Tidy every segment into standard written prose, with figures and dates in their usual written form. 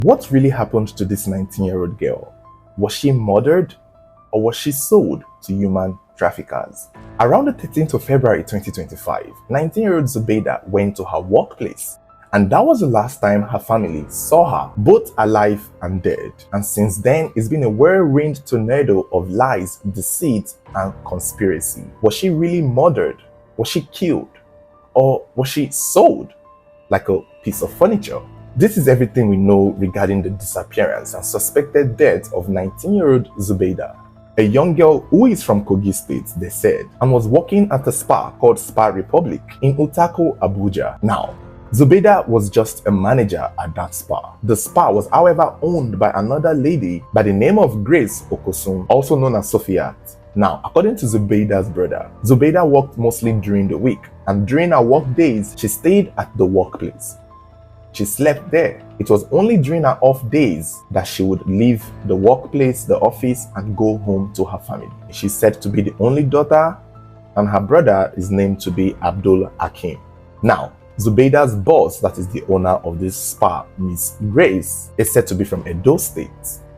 What really happened to this 19-year-old girl? Was she murdered or was she sold to human traffickers? Around the 13th of February 2025, 19-year-old Zubeida went to her workplace, and that was the last time her family saw her, both alive and dead. And since then, it's been a whirlwind tornado of lies, deceit, and conspiracy. Was she really murdered? Was she killed? Or was she sold like a piece of furniture? This is everything we know regarding the disappearance and suspected death of 19-year-old Zubeida, a young girl who is from Kogi State, they said, and was working at a spa called Spa Republic in Utako, Abuja. Now, Zubeida was just a manager at that spa. The spa was, however, owned by another lady by the name of Grace Okosun, also known as Sophia. Now, according to Zubeida's brother, Zubeida worked mostly during the week, and during her work days, she stayed at the workplace. She slept there. It was only during her off days that she would leave the workplace, the office, and go home to her family. She's said to be the only daughter, and her brother is named to be Abdul Hakim. Now, Zubeida's boss, that is the owner of this spa, Miss Grace, is said to be from Edo State.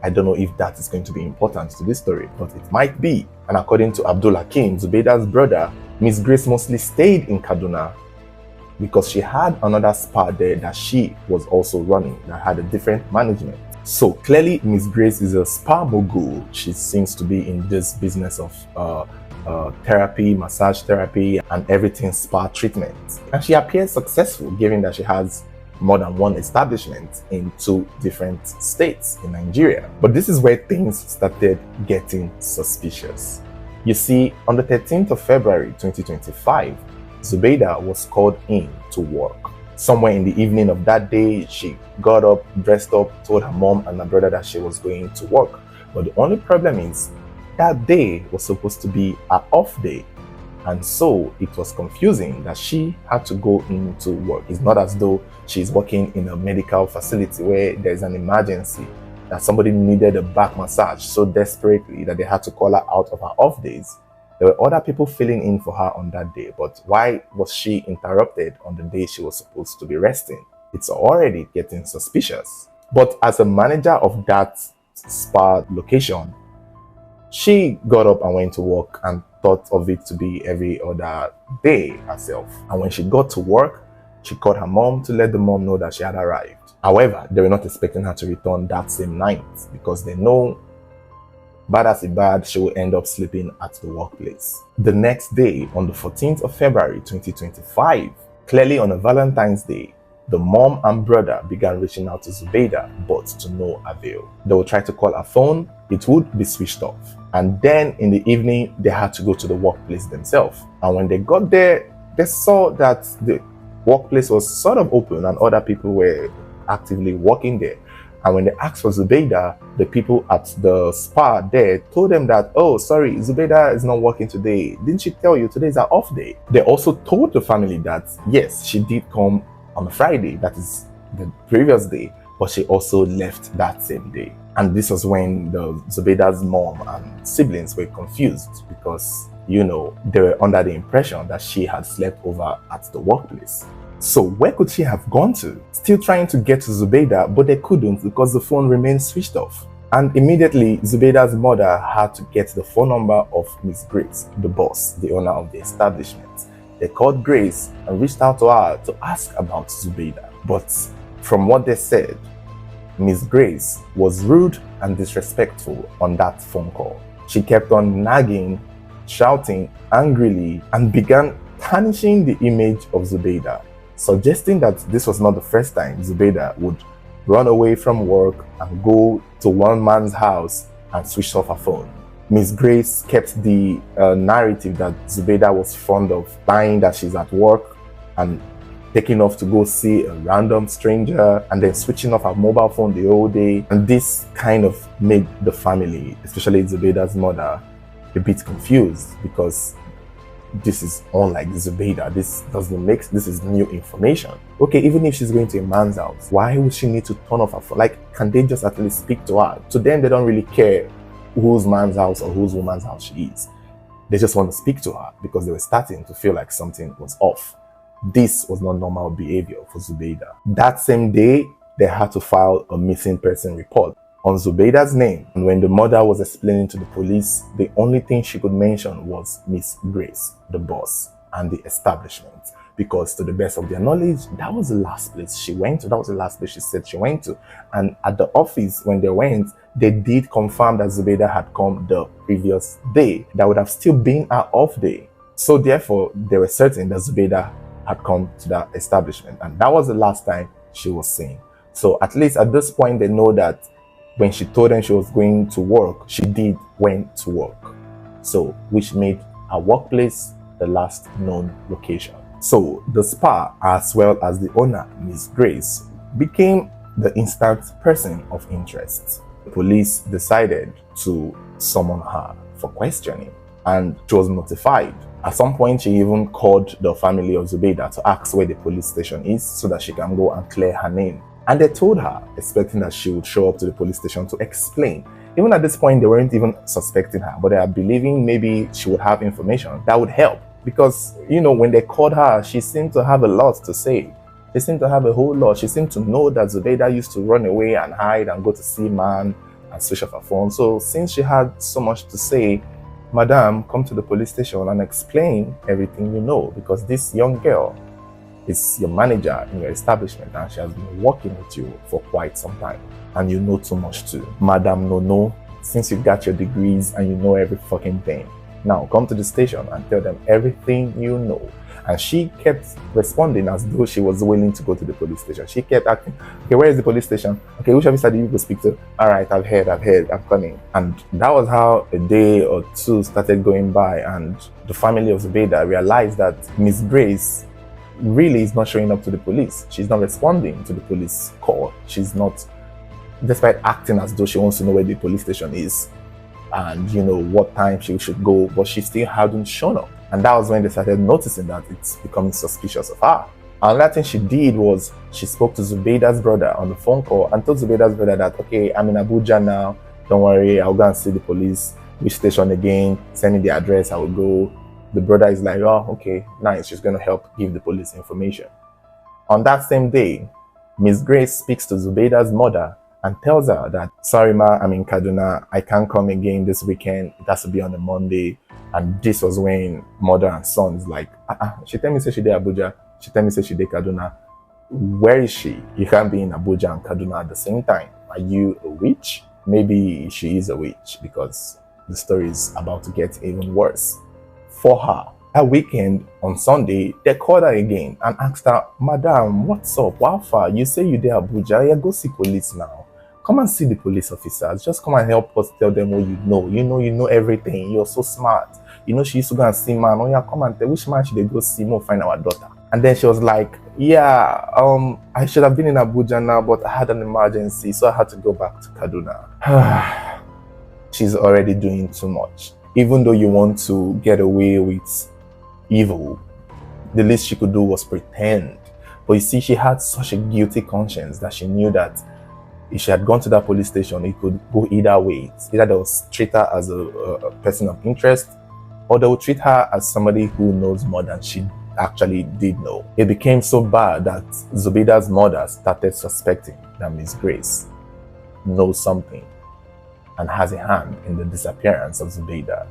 I don't know if that is going to be important to this story, but it might be. And according to Abdul Hakim, Zubeida's brother, Miss Grace mostly stayed in Kaduna because she had another spa there that she was also running that had a different management. So clearly, Miss Grace is a spa mogul. She seems to be in this business of therapy, massage therapy, and everything spa treatment. And she appears successful given that she has more than one establishment in 2 different states in Nigeria. But this is where things started getting suspicious. You see, on the 13th of February 2025, Zubeida was called in to work. Somewhere in the evening of that day, she got up, dressed up, told her mom and her brother that she was going to work. But the only problem is, that day was supposed to be her off day. And so it was confusing that she had to go into work. It's not as though she's working in a medical facility where there's an emergency, that somebody needed a back massage so desperately that they had to call her out of her off days. There were other people filling in for her on that day, but why was she interrupted on the day she was supposed to be resting? It's already getting suspicious. But as a manager of that spa location, she got up and went to work and thought of it to be every other day herself. And when she got to work, she called her mom to let the mom know that she had arrived. However, they were not expecting her to return that same night because they know bad as it bad, she will end up sleeping at the workplace. The next day, on the 14th of February 2025, clearly on a Valentine's Day, the mom and brother began reaching out to Zubeida, but to no avail. They would try to call her phone, it would be switched off. And then in the evening, they had to go to the workplace themselves. And when they got there, they saw that the workplace was sort of open and other people were actively working there. And when they asked for Zubeida, the people at the spa there told them that, oh, sorry, Zubeida is not working today. Didn't she tell you today is her off day? They also told the family that, yes, she did come on a Friday, that is the previous day, but she also left that same day. And this was when the Zubeida's mom and siblings were confused because, you know, they were under the impression that she had slept over at the workplace. So where could she have gone to? Still trying to get to Zubeida, but they couldn't because the phone remained switched off. And immediately, Zubeida's mother had to get the phone number of Miss Grace, the boss, the owner of the establishment. They called Grace and reached out to her to ask about Zubeida. But from what they said, Miss Grace was rude and disrespectful on that phone call. She kept on nagging, shouting angrily, and began tarnishing the image of Zubeida, suggesting that this was not the first time Zubeida would run away from work and go to one man's house and switch off her phone. Miss Grace kept the narrative that Zubeida was fond of lying that she's at work and taking off to go see a random stranger and then switching off her mobile phone the whole day. And this kind of made the family, especially Zubeida's mother, a bit confused because this is unlike Zubeida. This is new information. Okay, even if she's going to a man's house, why would she need to turn off her phone? Like, can they just at least speak to her? To them, they don't really care whose man's house or whose woman's house she is. They just want to speak to her because they were starting to feel like something was off. This was not normal behavior for Zubeida. That same day, they had to file a missing person report on Zubeida's name. And when the mother was explaining to the police, the only thing she could mention was Miss Grace, the boss, and the establishment. Because to the best of their knowledge, that was the last place she went to. That was the last place she said she went to. And at the office, when they went, they did confirm that Zubeida had come the previous day. That would have still been her off day. So therefore, they were certain that Zubeida had come to that establishment. And that was the last time she was seen. So at least at this point, they know that when she told them she was going to work, she did went to work. So, which made her workplace the last known location. So the spa, as well as the owner, Miss Grace, became the instant person of interest. The police decided to summon her for questioning, and she was notified. At some point, she even called the family of Zubeida to ask where the police station is so that she can go and clear her name. And they told her, expecting that she would show up to the police station to explain. Even at this point, they weren't even suspecting her, but they are believing maybe she would have information that would help. Because, when they called her, she seemed to have a lot to say. She seemed to have a whole lot. She seemed to know that Zubeida used to run away and hide and go to see man and switch off her phone. So since she had so much to say, Madam, come to the police station and explain everything you know, because this young girl is your manager in your establishment and she has been working with you for quite some time. And you know too much too. Madam No, since you got your degrees and you know every fucking thing, now come to the station and tell them everything you know. And she kept responding as though she was willing to go to the police station. She kept asking, okay, where is the police station? Okay, which officer did you go speak to? All right, I've heard, I'm coming. And that was how a day or two started going by, and the family of Zubeida realized that Miss Grace really is not showing up to the police. She's not responding to the police call. She's not, despite acting as though she wants to know where the police station is and what time she should go, but she still hadn't shown up. And that was when they started noticing that it's becoming suspicious of her. Another thing she did was she spoke to Zubeida's brother on the phone call and told Zubeida's brother that, okay, I'm in Abuja now, don't worry, I'll go and see the police. Which station again? Send me the address, I will go. The brother is like, oh, okay, nice, she's going to help give the police information. On that same day, Miss Grace speaks to Zubeida's mother and tells her that, sorry ma, I'm in Kaduna, I can't come again this weekend, it has to be on a Monday. And this was when mother and son is like, she tell me say she did Abuja, she tell me say she did Kaduna. Where is she? You can't be in Abuja and Kaduna at the same time. Are you a witch? Maybe she is a witch, because the story is about to get even worse for her. That weekend, on Sunday, they called her again and asked her, Madam, what's up? How far? You say you did Abuja, yeah, go see police now. Come and see the police officers. Just come and help us tell them what you know. You know everything. You're so smart. She used to go and see man. Oh yeah, come and tell which man should they go see? More find our daughter. And then she was like, yeah, I should have been in Abuja now, but I had an emergency, so I had to go back to Kaduna. She's already doing too much. Even though you want to get away with evil, the least she could do was pretend. But you see, she had such a guilty conscience that she knew that if she had gone to that police station, it could go either way. Either they would treat her as a person of interest, or they would treat her as somebody who knows more than she actually did know. It became so bad that Zubeida's mother started suspecting that Miss Grace knows something and has a hand in the disappearance of Zubeida.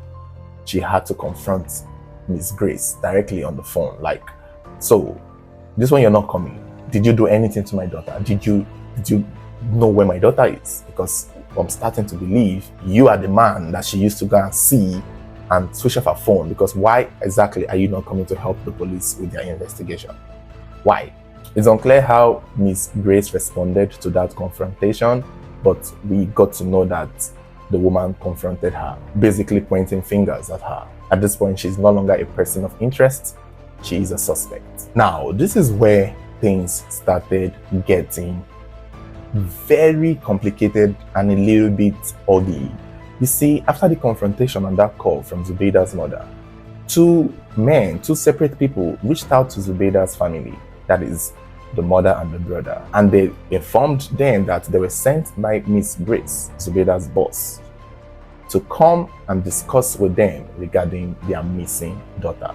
She had to confront Miss Grace directly on the phone. Like, so, this one you're not coming. Did you do anything to my daughter? Did you know where my daughter is? Because I'm starting to believe you are the man that she used to go and see and switch off her phone. Because why exactly are you not coming to help the police with their investigation? Why? It's unclear how Miss Grace responded to that confrontation, but we got to know that the woman confronted her, basically pointing fingers at her. At this point, she's no longer a person of interest. She is a suspect. Now, this is where things started getting very complicated and a little bit ugly. You see, after the confrontation on that call from Zubeida's mother, two separate people reached out to Zubeida's family, that is, the mother and the brother, and they informed them that they were sent by Miss Grace, Zubeida's boss, to come and discuss with them regarding their missing daughter.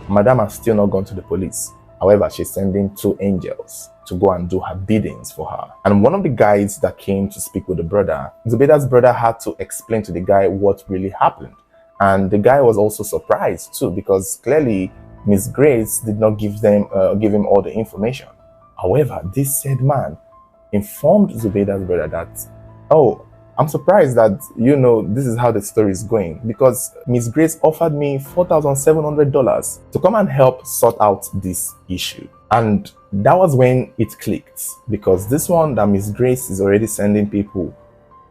Madam has still not gone to the police. However, she's sending two angels to go and do her biddings for her. And one of the guys that came to speak with the brother, Zubaida's brother had to explain to the guy what really happened. And the guy was also surprised too, because clearly Miss Grace did not give him all the information. However, this said man informed Zubaida's brother that, oh, I'm surprised that, this is how the story is going, because Miss Grace offered me $4,700 to come and help sort out this issue. And that was when it clicked, because this one that Miss Grace is already sending people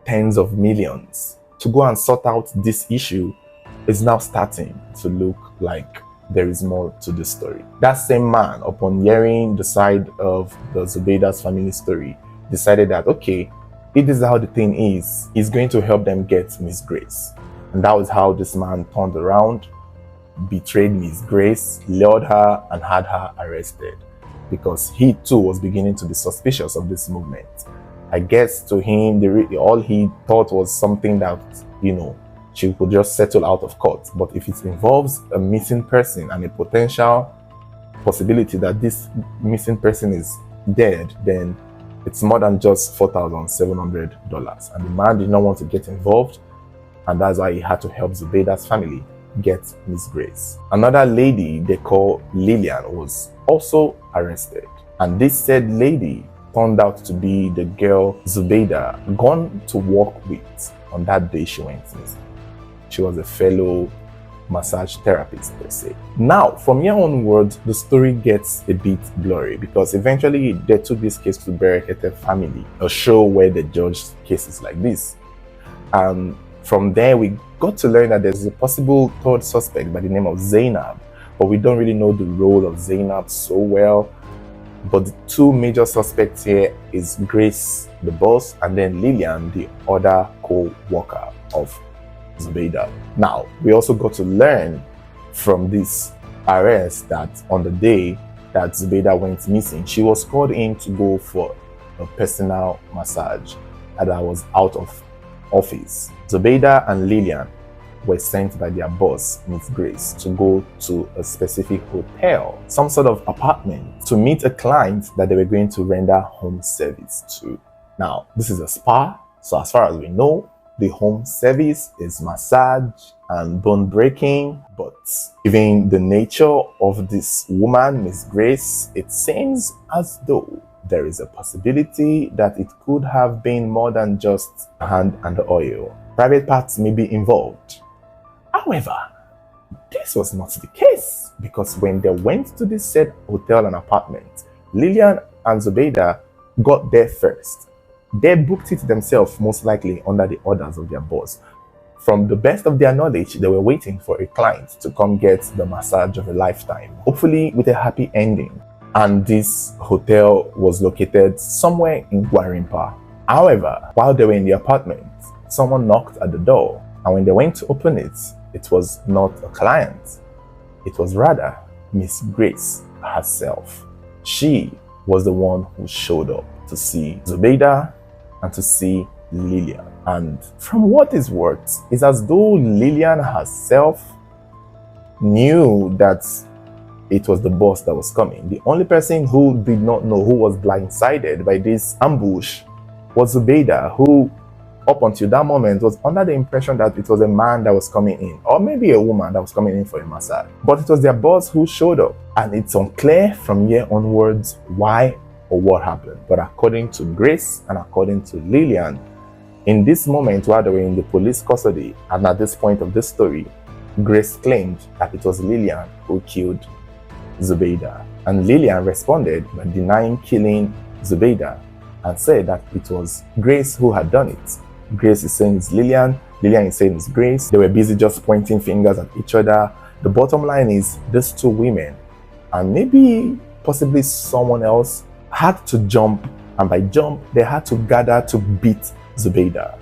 tens of millions to go and sort out this issue is now starting to look like there is more to the story. That same man, upon hearing the side of the Zubaida's family story, decided that, okay, if this is how the thing is, he's going to help them get Miss Grace. And that was how this man turned around, betrayed Miss Grace, lured her, and had her arrested, because he too was beginning to be suspicious of this movement. I guess to him, all he thought was something that, she could just settle out of court. But if it involves a missing person and a potential possibility that this missing person is dead, then it's more than just $4,700. And the man did not want to get involved, and that's why he had to help Zubaida's family get Miss Grace. Another lady they call Lillian was also arrested. And this said lady turned out to be the girl Zubaida gone to work with on that day she went missing. She was a fellow massage therapist, per se. Now, from here onwards, the story gets a bit blurry, because eventually they took this case to Berekete Family, a show where they judged cases like this. From there, we got to learn that there's a possible third suspect by the name of Zainab, but we don't really know the role of Zainab so well. But the two major suspects here is Grace, the boss, and then Lillian, the other co-worker of Zubaida. Now, we also got to learn from this arrest that on the day that Zubaida went missing, she was called in to go for a personal massage and I was out of office. Zubaida and Lillian were sent by their boss, Miss Grace, to go to a specific hotel, some sort of apartment, to meet a client that they were going to render home service to. Now, this is a spa, so as far as we know, the home service is massage and bone breaking, but given the nature of this woman, Miss Grace, it seems as though there is a possibility that it could have been more than just hand and oil. Private parts may be involved. However, this was not the case, because when they went to this said hotel and apartment, Lillian and Zubaida got there first. They booked it themselves, most likely under the orders of their boss. From the best of their knowledge, they were waiting for a client to come get the massage of a lifetime, hopefully with a happy ending. And this hotel was located somewhere in Gwarimpa. However, while they were in the apartment, someone knocked at the door, and when they went to open it, it was not a client. It was rather Miss Grace herself. She was the one who showed up to see Zubaida and to see Lillian. And from what is worth, it's as though Lillian herself knew that it was the boss that was coming. The only person who did not know, who was blindsided by this ambush, was Zubaida, who up until that moment was under the impression that it was a man that was coming in, or maybe a woman that was coming in for a massage. But it was their boss who showed up, and it's unclear from here onwards why or what happened. But according to Grace and according to Lillian, in this moment while they were in the police custody, and at this point of this story, Grace claimed that it was Lillian who killed Zubaida. And Lillian responded by denying killing Zubaida and said that it was Grace who had done it. Grace is saying it's Lillian, Lillian is saying it's Grace. They were busy just pointing fingers at each other. The bottom line is these two women, and maybe possibly someone else, had to jump, and by jump, they had to gather to beat Zubaida.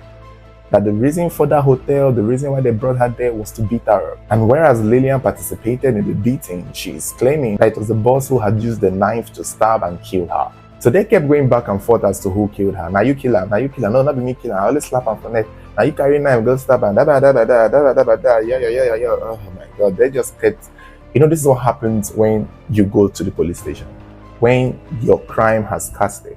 That the reason for that hotel, the reason why they brought her there was to beat her up. And whereas Lillian participated in the beating, she is claiming that it was the boss who had used the knife to stab and kill her. So they kept going back and forth as to who killed her. Now you kill her, now you kill her. No, not be me kill her. I always slap her for neck. Now you carry knife, go stab her. Yeah. Oh my God, they just kept. This is what happens when you go to the police station. when your crime has casted.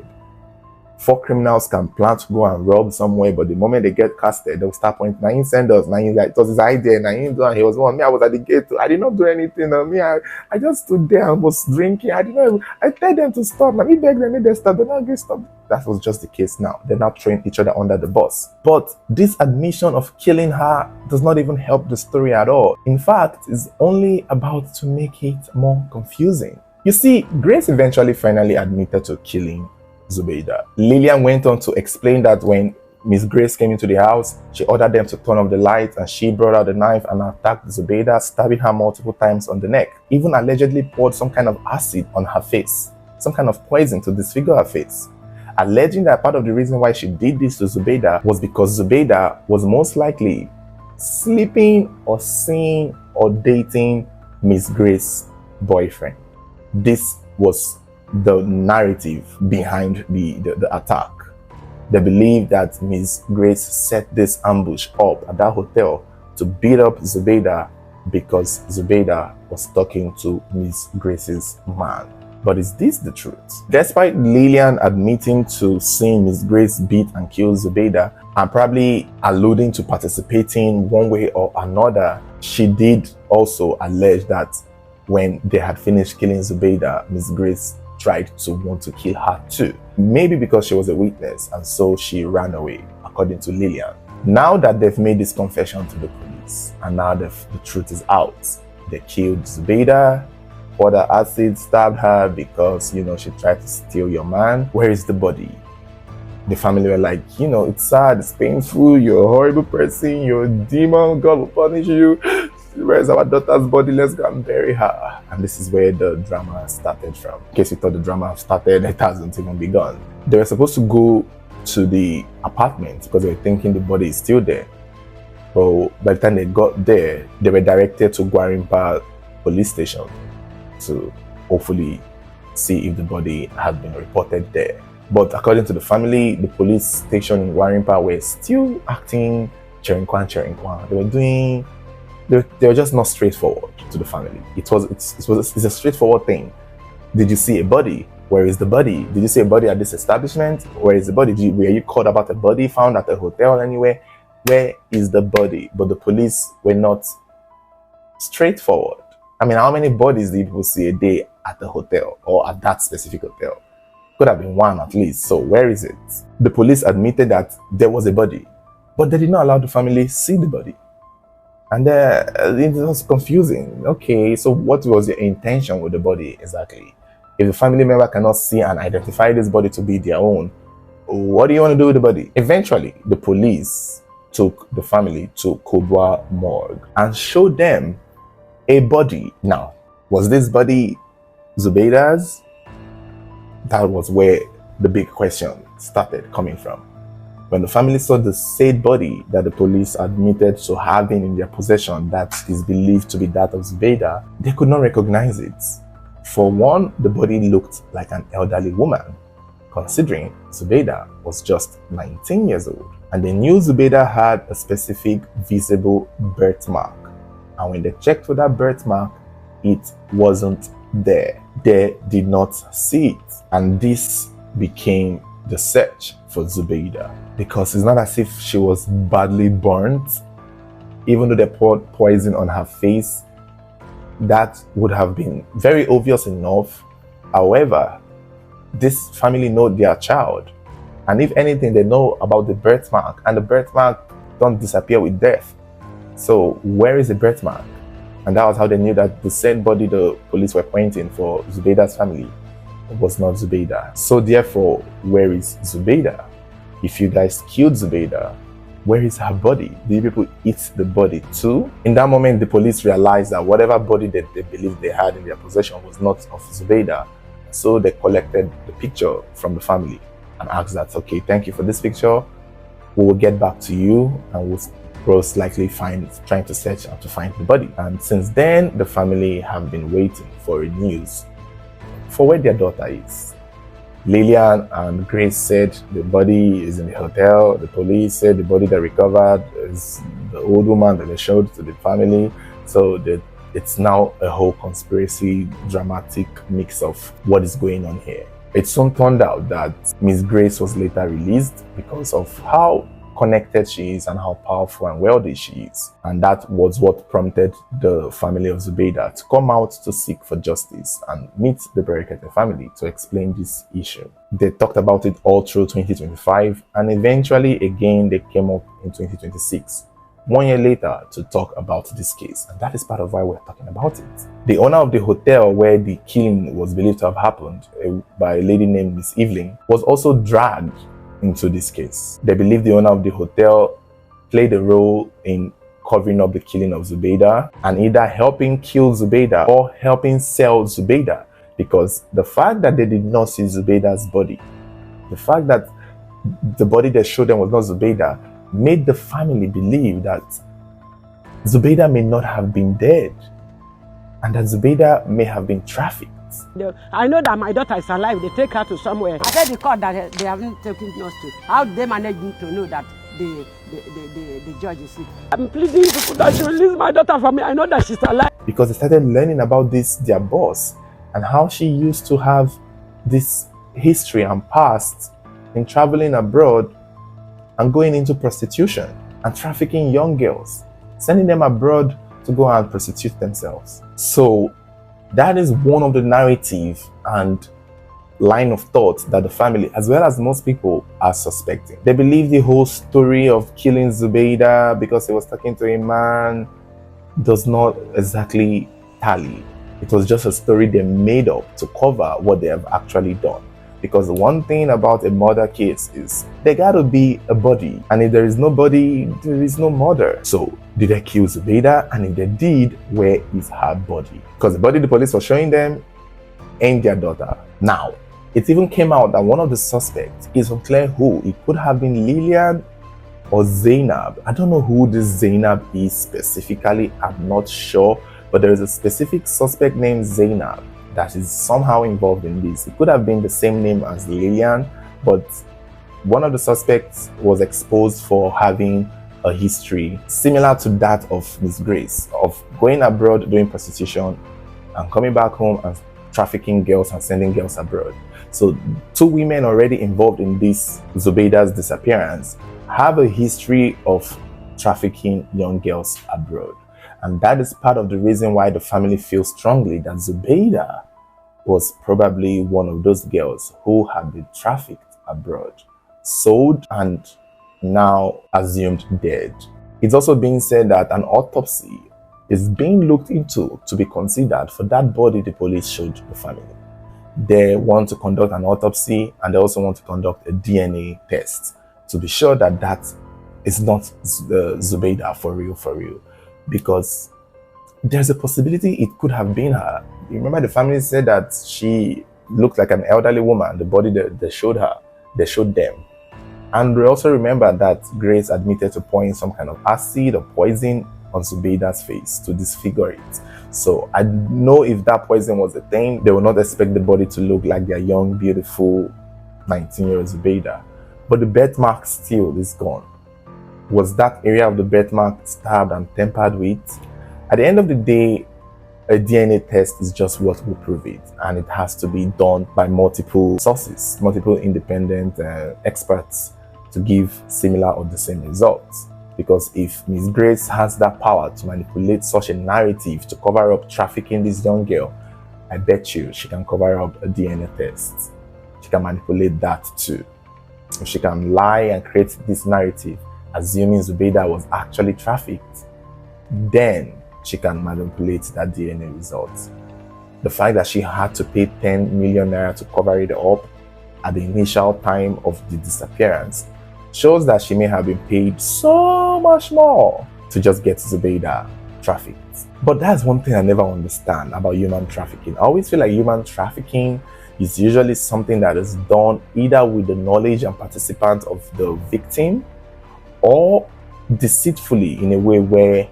Four criminals can plan to go and rob somewhere, but the moment they get casted, they'll start pointing. Now he send us. Now it was his idea. Now he do, and he was one. Me, I was at the gate. I did not do anything. I just stood there and was drinking. I did not. I told them to stop. Now me beg them, they stop. They're not going to stop. That was just the case now. They're now throwing each other under the bus. But this admission of killing her does not even help the story at all. In fact, it's only about to make it more confusing. You see, Grace eventually finally admitted to killing Zubeida. Lillian went on to explain that when Miss Grace came into the house, she ordered them to turn off the lights, and she brought out the knife and attacked Zubeida, stabbing her multiple times on the neck. Even allegedly poured some kind of acid on her face, some kind of poison to disfigure her face, alleging that part of the reason why she did this to Zubeida was because Zubeida was most likely sleeping or seeing or dating Miss Grace's boyfriend. This was the narrative behind the attack. They believe that Miss Grace set this ambush up at that hotel to beat up Zubeida because Zubeida was talking to Miss Grace's man. But is this the truth? Despite Lillian admitting to seeing Miss Grace beat and kill Zubeida and probably alluding to participating one way or another, she did also allege that when they had finished killing Zubeida, Miss Grace tried to want to kill her too. Maybe because she was a witness and so she ran away, according to Lillian. Now that they've made this confession to the police and now the truth is out, they killed Zubeida, poured her acid, stabbed her because, she tried to steal your man. Where is the body? The family were like, it's sad, it's painful, you're a horrible person, you're a demon, God will punish you. Where's our daughter's body? Let's go and bury her. And this is where the drama started from. In case you thought the drama started, it hasn't even begun. They were supposed to go to the apartment because they were thinking the body is still there. But by the time they got there, they were directed to Gwarinpa police station to hopefully see if the body had been reported there. But according to the family, the police station in Gwarinpa were still acting cherinkwan. They were just not straightforward to the family. It's a straightforward thing. Did you see a body? Where is the body? Did you see a body at this establishment? Where is the body? Were you called about a body found at a hotel anywhere? Where is the body? But the police were not straightforward. I mean, how many bodies did people see a day at the hotel or at that specific hotel? Could have been one at least. So where is it? The police admitted that there was a body, but they did not allow the family see the body. And it was confusing. Okay, so what was your intention with the body exactly? If the family member cannot see and identify this body to be their own, what do you want to do with the body? Eventually, the police took the family to Kubwa morgue and showed them a body. Now, was this body Zubeida's? That was where the big question started coming from. When the family saw the said body that the police admitted to having in their possession that is believed to be that of Zubeida, they could not recognize it. For one, the body looked like an elderly woman, considering Zubeida was just 19 years old. And they knew Zubeida had a specific visible birthmark. And when they checked for that birthmark, it wasn't there. They did not see it. And this became the search for Zubeida, because it's not as if she was badly burnt. Even though they poured poison on her face, that would have been very obvious enough. However, this family know their child, and if anything, they know about the birthmark, and the birthmark don't disappear with death. So where is the birthmark? And that was how they knew that the same body the police were pointing for Zubeida's family was not Zubeida. So therefore, where is Zubeida? If you guys killed Zubeida, where is her body? Did people eat the body too? In that moment, the police realized that whatever body that they believed they had in their possession was not of Zubeida. So they collected the picture from the family and asked that, okay, thank you for this picture. We will get back to you and we'll most likely trying to search and to find the body. And since then, the family have been waiting for a news for where their daughter is. Lillian and Grace said the body is in the hotel. The police said the body they recovered is the old woman that they showed to the family. So they it's now a whole conspiracy, dramatic mix of what is going on here. It soon turned out that Miss Grace was later released because of how connected she is and how powerful and wealthy she is. And that was what prompted the family of Zubeida to come out to seek for justice and meet the Berekete family to explain this issue. They talked about it all through 2025, and eventually again they came up in 2026. 1 year later to talk about this case, and that is part of why we're talking about it. The owner of the hotel where the killing was believed to have happened by a lady named Miss Evelyn was also dragged into this case. They believe the owner of the hotel played a role in covering up the killing of Zubeida and either helping kill Zubeida or helping sell Zubeida, because the fact that they did not see Zubeida's body, the fact that the body they showed them was not Zubeida, made the family believe that Zubeida may not have been dead and that Zubeida may have been trafficked. I know that my daughter is alive. They take her to somewhere. I said the court that they haven't taken us to. How did they manage to know that the judge is sick? I'm pleading people that should release my daughter from me. I know that she's alive. Because they started learning about this, their boss, and how she used to have this history and past in traveling abroad and going into prostitution and trafficking young girls, sending them abroad to go and prostitute themselves. So that is one of the narrative and line of thought that the family, as well as most people, are suspecting. They believe the whole story of killing Zubeida because he was talking to a man does not exactly tally. It was just a story they made up to cover what they have actually done. Because the one thing about a murder case is there gotta be a body, and if there is no body, there is no murder. So did they kill Zubeida? And if they did, where is her body? Because the body the police were showing them ain't their daughter. Now, it even came out that one of the suspects is unclear who. It could have been Lillian or Zainab. I don't know who this Zainab is specifically, I'm not sure, but there is a specific suspect named Zainab that is somehow involved in this. It could have been the same name as Lillian, but one of the suspects was exposed for having a history similar to that of Miss Grace, of going abroad doing prostitution and coming back home and trafficking girls and sending girls abroad. So 2 women already involved in this Zubeida's disappearance have a history of trafficking young girls abroad. And that is part of the reason why the family feels strongly that Zubeida was probably one of those girls who had been trafficked abroad, sold, and now assumed dead. It's also being said that an autopsy is being looked into to be considered for that body the police showed the family. They want to conduct an autopsy, and they also want to conduct a DNA test to be sure that that is not Zubeida for real. Because there's a possibility it could have been her. You remember the family said that she looked like an elderly woman, the body they showed her, they showed them. And we also remember that Grace admitted to pouring some kind of acid or poison on Zubeida's face to disfigure it. So I know if that poison was a thing, they would not expect the body to look like their young, beautiful 19-year-old Zubeida. But the birthmark still is gone. Was that area of the birthmark stabbed and tampered with? At the end of the day, a DNA test is just what will prove it, and it has to be done by multiple sources, multiple independent experts to give similar or the same results. Because if Miss Grace has that power to manipulate such a narrative to cover up trafficking this young girl, I bet you she can cover up a DNA test. She can manipulate that too. If she can lie and create this narrative, assuming Zubeida was actually trafficked, then she can manipulate that DNA result. The fact that she had to pay 10 million naira to cover it up at the initial time of the disappearance shows that she may have been paid so much more to just get Zubeida trafficked. But that's one thing I never understand about human trafficking. I always feel like human trafficking is usually something that is done either with the knowledge and participants of the victim, or deceitfully in a way where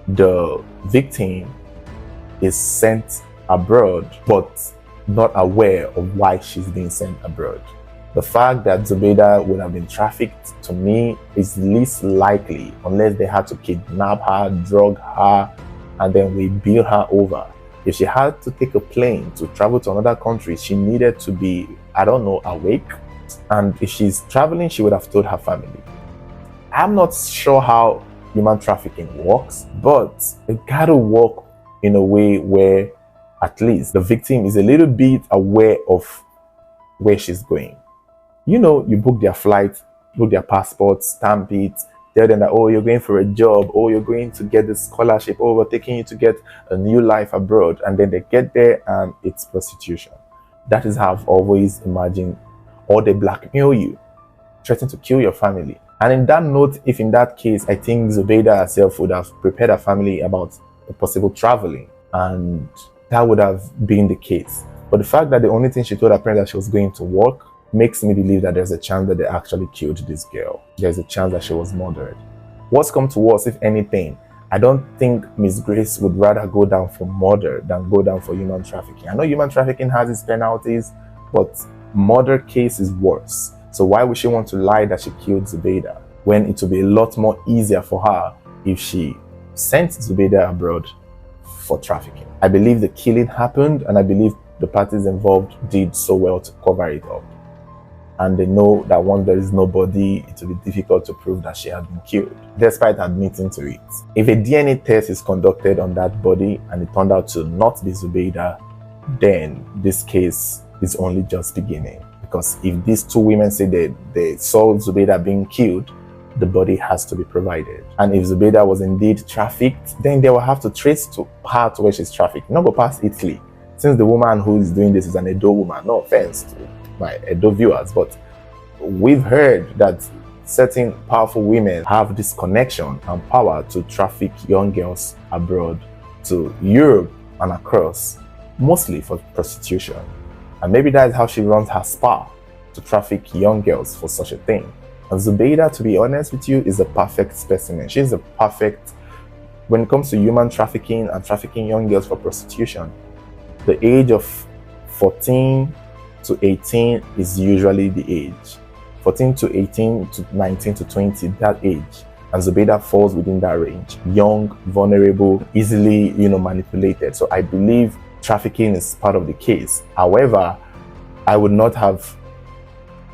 the victim is sent abroad but not aware of why she's being sent abroad. The fact that Zubeida would have been trafficked, to me, is least likely unless they had to kidnap her, drug her, and then we bill her over. If she had to take a plane to travel to another country, she needed to be, I don't know, awake. And if she's traveling, she would have told her family. I'm not sure how human trafficking works, but it gotta work in a way where at least the victim is a little bit aware of where she's going. You know, you book their flight, book their passport, stamp it, tell them that, oh, you're going for a job, oh, you're going to get this scholarship, oh, we're taking you to get a new life abroad. And then they get there and it's prostitution. That is how I've always imagined, or they blackmail you, threaten to kill your family. And in that note, if in that case, I think Zubeida herself would have prepared her family about the possible traveling, and that would have been the case. But the fact that the only thing she told her parents that she was going to work makes me believe that there's a chance that they actually killed this girl. There's a chance that she was murdered. What's come to worse, if anything, I don't think Miss Grace would rather go down for murder than go down for human trafficking. I know human trafficking has its penalties, but murder case is worse. So why would she want to lie that she killed Zubeida when it would be a lot more easier for her if she sent Zubeida abroad for trafficking? I believe the killing happened, and I believe the parties involved did so well to cover it up. And they know that once there is no body, it will be difficult to prove that she had been killed, despite admitting to it. If a DNA test is conducted on that body and it turned out to not be Zubeida, then this case is only just beginning. Because if these two women say they saw Zubeida being killed, the body has to be provided. And if Zubeida was indeed trafficked, then they will have to trace her to where she's trafficked, not go past Italy. Since the woman who is doing this is an Edo woman, no offense to my Edo viewers, but we've heard that certain powerful women have this connection and power to traffic young girls abroad to Europe and across, mostly for prostitution. And maybe that's how she runs her spa, to traffic young girls for such a thing. And Zubeida, to be honest with you, is a perfect specimen. She's a perfect, when it comes to human trafficking and trafficking young girls for prostitution, the age of 14 to 18 is usually the age. 14 to 18 to 19 to 20, that age. And Zubeida falls within that range. Young, vulnerable, easily, manipulated. So I believe trafficking is part of the case. However, I would not have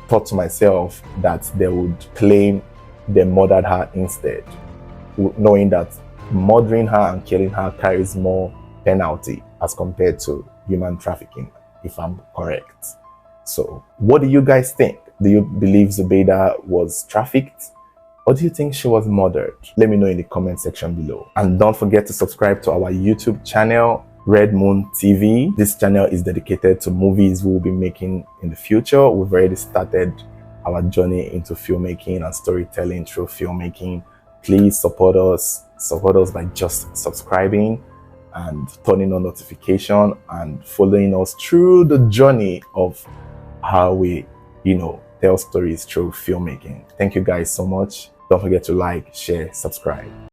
thought to myself that they would claim they murdered her instead, knowing that murdering her and killing her carries more penalty as compared to human trafficking, if I'm correct. So what do you guys think? Do you believe Zubeida was trafficked, or do you think she was murdered? Let me know in the comment section below. And don't forget to subscribe to our YouTube channel, Red Moon TV. This channel is dedicated to movies we will be making in the future. We've already started our journey into filmmaking and storytelling through filmmaking. Please support us by just subscribing and turning on notification and following us through the journey of how we, tell stories through filmmaking. Thank you guys so much. Don't forget to like, share, subscribe.